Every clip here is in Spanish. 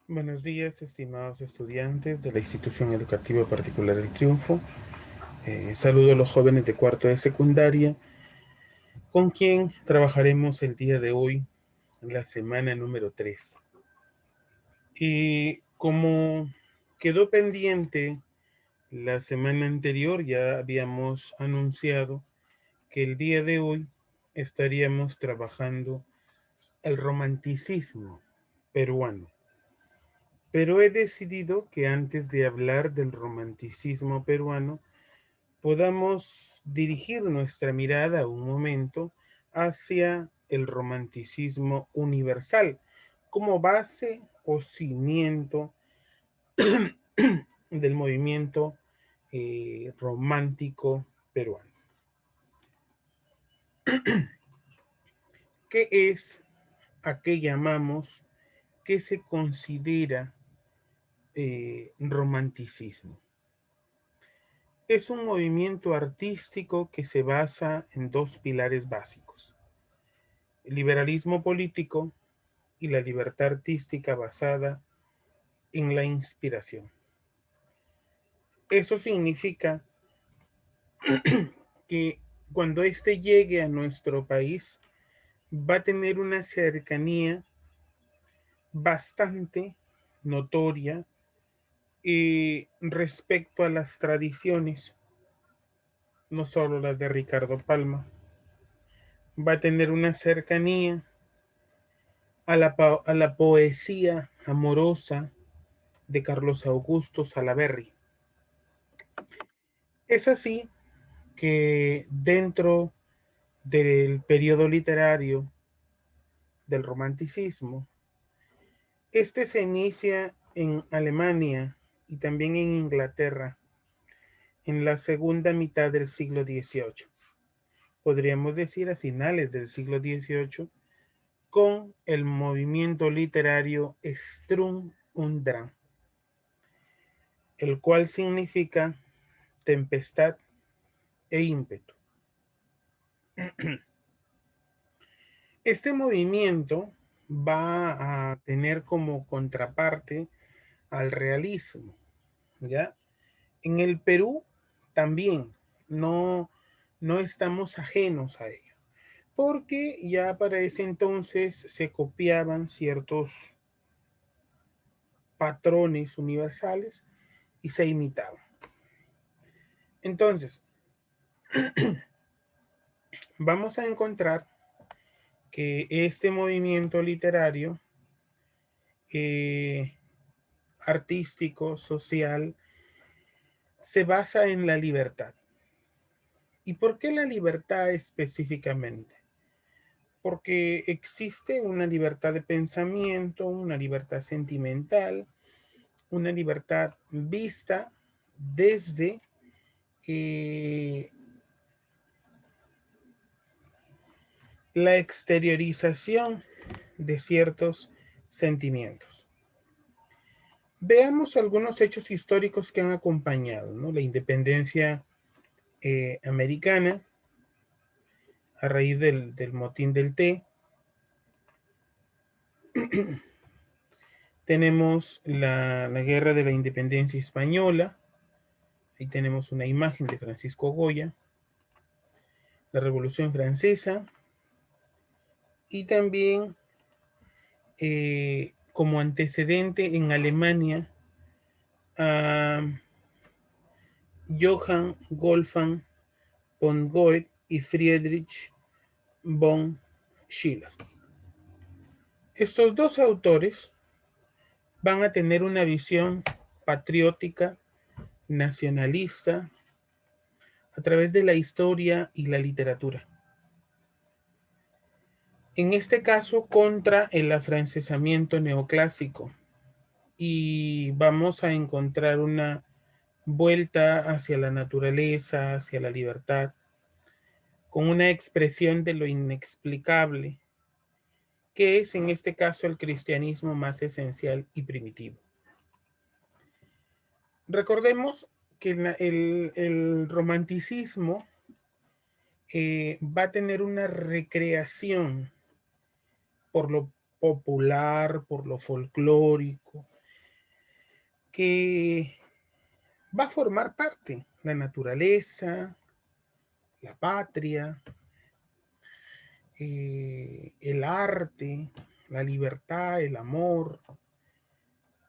Buenos días, estimados estudiantes de la institución educativa particular El Triunfo. Saludo a los jóvenes de cuarto de secundaria, con quien trabajaremos el día de hoy, la semana número 3. Y como quedó pendiente la semana anterior, ya habíamos anunciado que el día de hoy estaríamos trabajando el romanticismo peruano. Pero he decidido que antes de hablar del romanticismo peruano, podamos dirigir nuestra mirada un momento hacia el romanticismo universal como base o cimiento del movimiento romántico peruano. ¿Qué es a qué llamamos, qué se considera romanticismo? Es un movimiento artístico que se basa en dos pilares básicos: el liberalismo político y la libertad artística basada en la inspiración. Eso significa que cuando éste llegue a nuestro país va a tener una cercanía bastante notoria respecto a las tradiciones, no solo las de Ricardo Palma, va a tener una cercanía a la poesía amorosa de Carlos Augusto Salaberry. Es así que dentro del periodo literario del romanticismo, este se inicia en Alemania y también en Inglaterra en la segunda mitad del siglo XVIII. Podríamos decir a finales del siglo XVIII, con el movimiento literario Sturm und Drang, el cual significa tempestad e ímpetu. Este movimiento va a tener como contraparte al realismo, ¿ya? En el Perú también no, no estamos ajenos a ello, porque ya para ese entonces se copiaban ciertos patrones universales y se imitaban. Entonces, vamos a encontrar que este movimiento literario, eh, artístico, social, se basa en la libertad. ¿Y por qué la libertad específicamente? Porque existe una libertad de pensamiento, una libertad sentimental, una libertad vista desde eh, la exteriorización de ciertos sentimientos. Veamos algunos hechos históricos que han acompañado, ¿no?, la independencia americana a raíz del motín del té. Tenemos la guerra de la independencia española. Ahí tenemos una imagen de Francisco Goya. La Revolución Francesa. Y también como antecedente en Alemania a Johann Wolfgang von Goethe y Friedrich von Schiller. Estos dos autores van a tener una visión patriótica, nacionalista, a través de la historia y la literatura. En este caso, contra el afrancesamiento neoclásico. Y vamos a encontrar una vuelta hacia la naturaleza, hacia la libertad, con una expresión de lo inexplicable, que es en este caso el cristianismo más esencial y primitivo. Recordemos que el romanticismo va a tener una recreación por lo popular, por lo folclórico, que va a formar parte, la naturaleza, la patria, el arte, la libertad, el amor,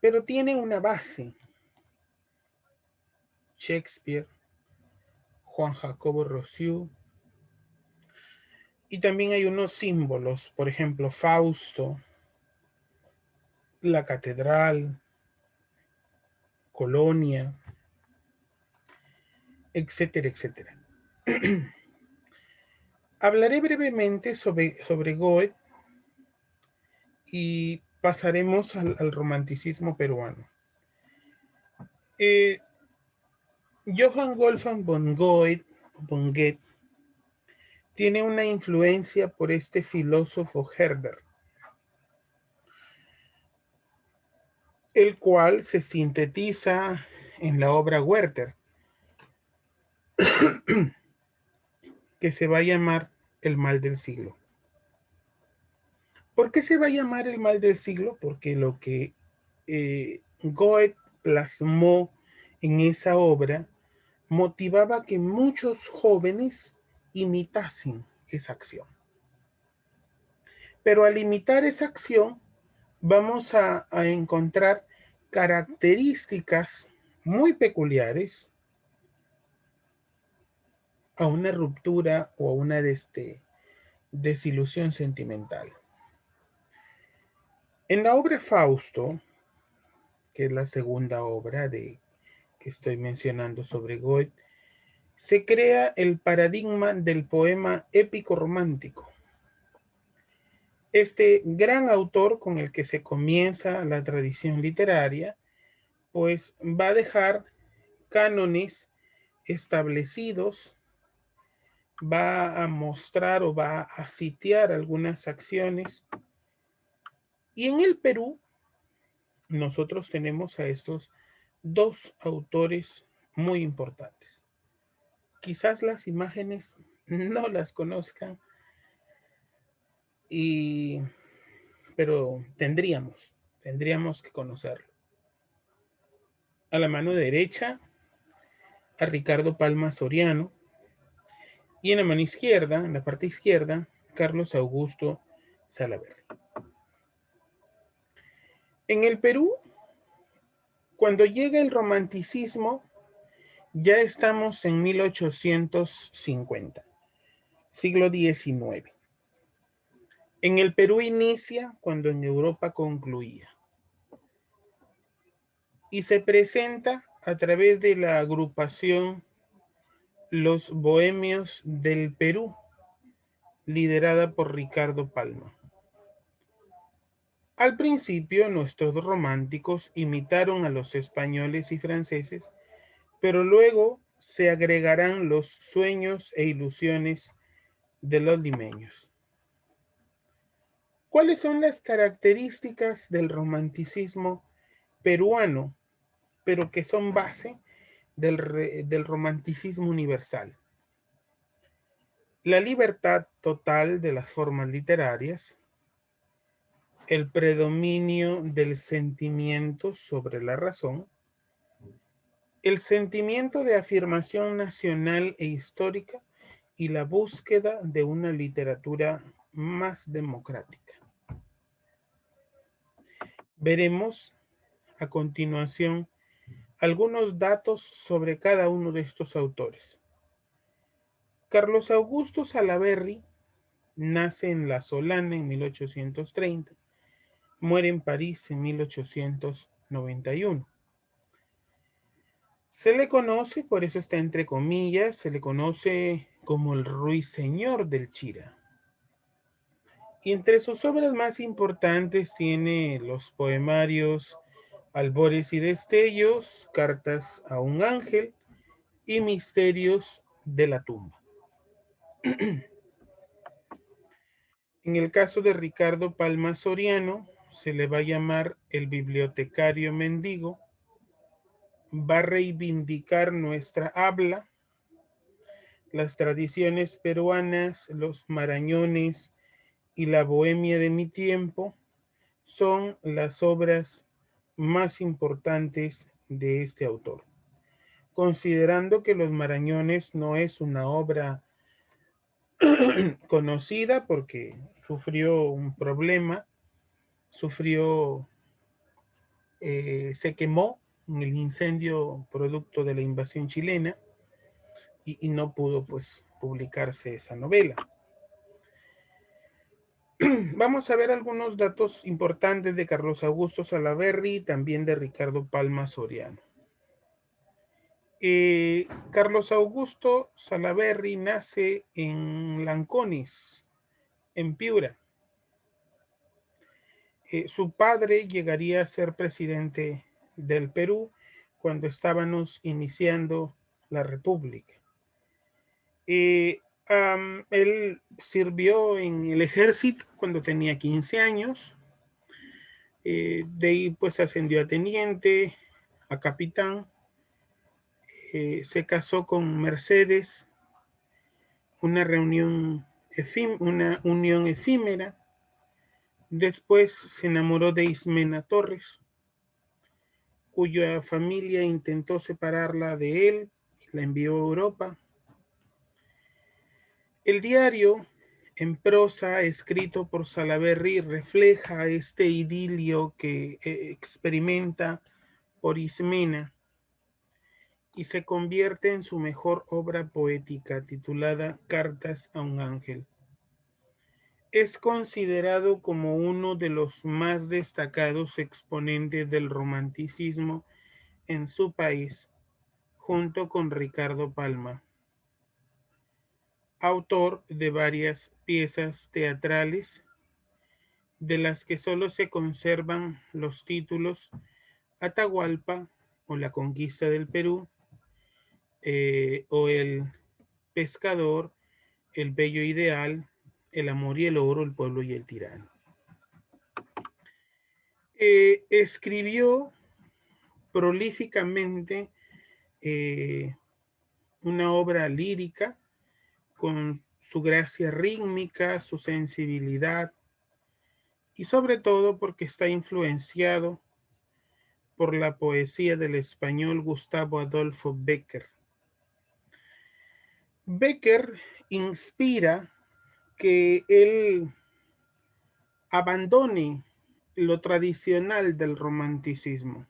pero tiene una base. Shakespeare, Juan Jacobo Rousseau, y también hay unos símbolos, por ejemplo, Fausto, la catedral, Colonia, etcétera, etcétera. Hablaré brevemente sobre Goethe y pasaremos al romanticismo peruano. Johann Wolfgang von Goethe tiene una influencia por este filósofo Herder, el cual se sintetiza en la obra Werther, que se va a llamar El mal del siglo. ¿Por qué se va a llamar el mal del siglo? Porque lo que Goethe plasmó en esa obra motivaba que muchos jóvenes imitasen esa acción. Pero al imitar esa acción, vamos a encontrar características muy peculiares a una ruptura o a una desilusión sentimental. En la obra Fausto, que es la segunda obra que estoy mencionando sobre Goethe, se crea el paradigma del poema épico romántico. Este gran autor con el que se comienza la tradición literaria, pues va a dejar cánones establecidos, va a mostrar o va a sitiar algunas acciones. Y en el Perú, nosotros tenemos a estos dos autores muy importantes. Quizás las imágenes no las conozcan, pero tendríamos que conocerlo. A la mano derecha, a Ricardo Palma Soriano, y en la mano izquierda, en la parte izquierda, Carlos Augusto Salaverry. En el Perú, cuando llega el romanticismo, ya estamos en 1850, siglo XIX. En el Perú inicia cuando en Europa concluía. Y se presenta a través de la agrupación Los Bohemios del Perú, liderada por Ricardo Palma. Al principio, nuestros románticos imitaron a los españoles y franceses, pero luego se agregarán los sueños e ilusiones de los limeños. ¿Cuáles son las características del romanticismo peruano, pero que son base del romanticismo universal? La libertad total de las formas literarias, el predominio del sentimiento sobre la razón, el sentimiento de afirmación nacional e histórica y la búsqueda de una literatura más democrática. Veremos a continuación algunos datos sobre cada uno de estos autores. Carlos Augusto Salaverry nace en La Solana en 1830, muere en París en 1891. Se le conoce, por eso está entre comillas, se le conoce como el ruiseñor del Chira. Y entre sus obras más importantes tiene los poemarios Albores y Destellos, Cartas a un Ángel y Misterios de la Tumba. En el caso de Ricardo Palma Soriano, se le va a llamar el bibliotecario mendigo, va a reivindicar nuestra habla, las tradiciones peruanas, los marañones y la bohemia de mi tiempo son las obras más importantes de este autor, considerando que Los Marañones no es una obra conocida porque sufrió un problema, se quemó en el incendio producto de la invasión chilena y no pudo pues publicarse esa novela. Vamos a ver algunos datos importantes de Carlos Augusto Salaverry y también de Ricardo Palma Soriano. Carlos Augusto Salaverry nace en Lanconis, en Piura. Su padre llegaría a ser presidente del Perú cuando estábamos iniciando la República. Él sirvió en el ejército cuando tenía 15 años. De ahí pues ascendió a teniente, a capitán. Se casó con Mercedes, una unión efímera. Después se enamoró de Ismena Torres, cuya familia intentó separarla de él, la envió a Europa. El diario, en prosa, escrito por Salaverry, refleja este idilio que experimenta por Ismena y se convierte en su mejor obra poética, titulada Cartas a un ángel. Es considerado como uno de los más destacados exponentes del romanticismo en su país, junto con Ricardo Palma, autor de varias piezas teatrales, de las que solo se conservan los títulos Atahualpa o La conquista del Perú, o El pescador, El bello ideal, El amor y el oro, El pueblo y el tirano. Escribió prolíficamente una obra lírica con su gracia rítmica, su sensibilidad y sobre todo porque está influenciado por la poesía del español Gustavo Adolfo Bécquer. Bécquer inspira que él abandone lo tradicional del romanticismo.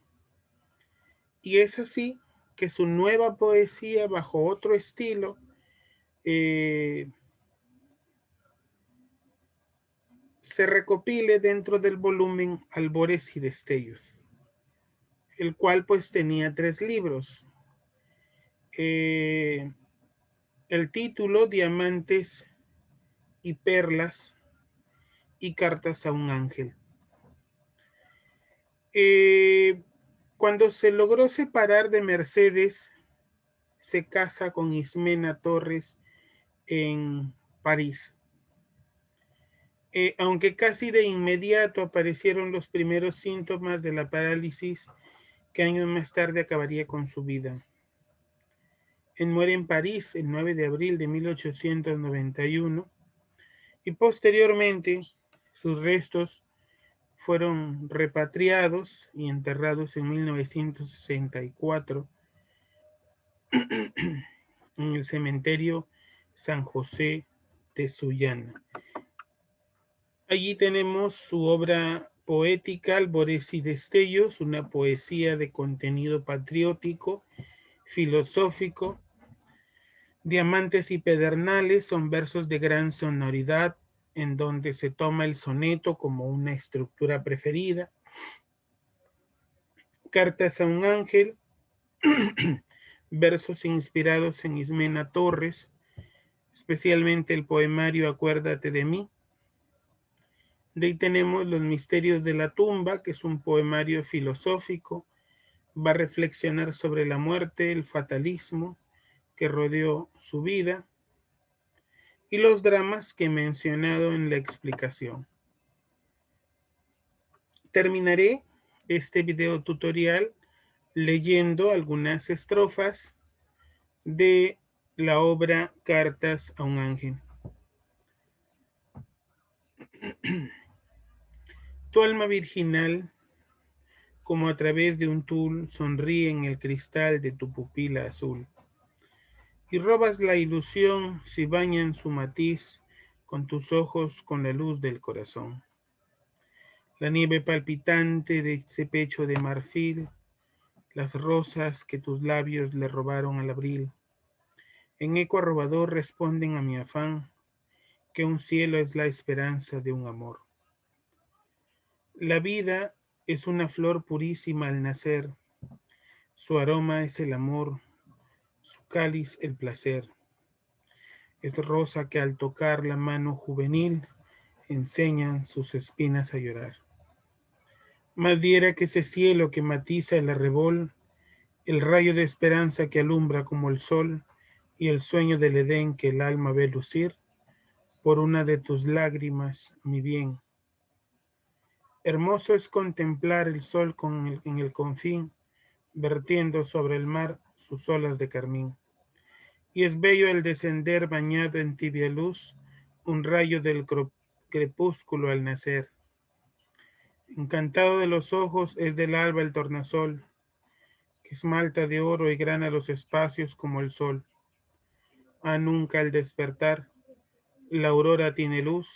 Y es así que su nueva poesía, bajo otro estilo, se recopile dentro del volumen Albores y Destellos, el cual pues tenía 3 libros. El título, Diamantes y Perlas y Cartas a un ángel. Cuando se logró separar de Mercedes, se casa con Ismena Torres en París. Aunque casi de inmediato aparecieron los primeros síntomas de la parálisis que años más tarde acabaría con su vida. Él muere en París el 9 de abril de 1891 y posteriormente sus restos fueron repatriados y enterrados en 1964 en el cementerio San José de Sullana. Allí tenemos su obra poética, Albores y Destellos, una poesía de contenido patriótico, filosófico. Diamantes y Pedernales son versos de gran sonoridad, en donde se toma el soneto como una estructura preferida. Cartas a un ángel, versos inspirados en Ismena Torres, especialmente el poemario Acuérdate de mí. De ahí tenemos Los misterios de la tumba, que es un poemario filosófico, va a reflexionar sobre la muerte, el fatalismo que rodeó su vida y los dramas que he mencionado en la explicación. Terminaré este video tutorial leyendo algunas estrofas de la obra Cartas a un ángel. Tu alma virginal como a través de un tul sonríe en el cristal de tu pupila azul. Y robas la ilusión si bañan su matiz con tus ojos con la luz del corazón. La nieve palpitante de ese pecho de marfil, las rosas que tus labios le robaron al abril, en eco arrobador responden a mi afán, que un cielo es la esperanza de un amor. La vida es una flor purísima al nacer, su aroma es el amor, su cáliz el placer. Es rosa que al tocar la mano juvenil enseñan sus espinas a llorar. Más diera que ese cielo que matiza el arrebol, el rayo de esperanza que alumbra como el sol, y el sueño del Edén que el alma ve lucir, por una de tus lágrimas, mi bien. Hermoso es contemplar el sol en el confín, vertiendo sobre el mar sus olas de carmín. Y es bello el descender bañado en tibia luz, un rayo del crepúsculo al nacer. Encantado de los ojos es del alba el tornasol, que esmalta de oro y grana los espacios como el sol. Ah, nunca al despertar, la aurora tiene luz,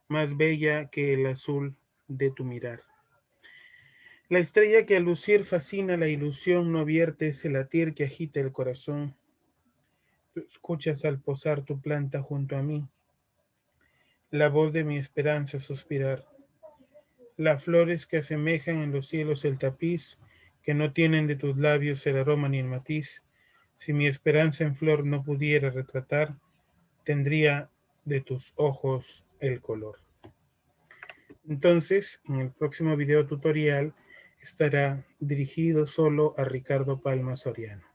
más bella que el azul de tu mirar. La estrella que al lucir fascina la ilusión no vierte ese latir que agita el corazón. Tú escuchas al posar tu planta junto a mí, la voz de mi esperanza suspirar. Las flores que asemejan en los cielos el tapiz, que no tienen de tus labios el aroma ni el matiz. Si mi esperanza en flor no pudiera retratar, tendría de tus ojos el color. Entonces, en el próximo video tutorial estará dirigido solo a Ricardo Palma Soriano.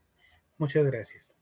Muchas gracias.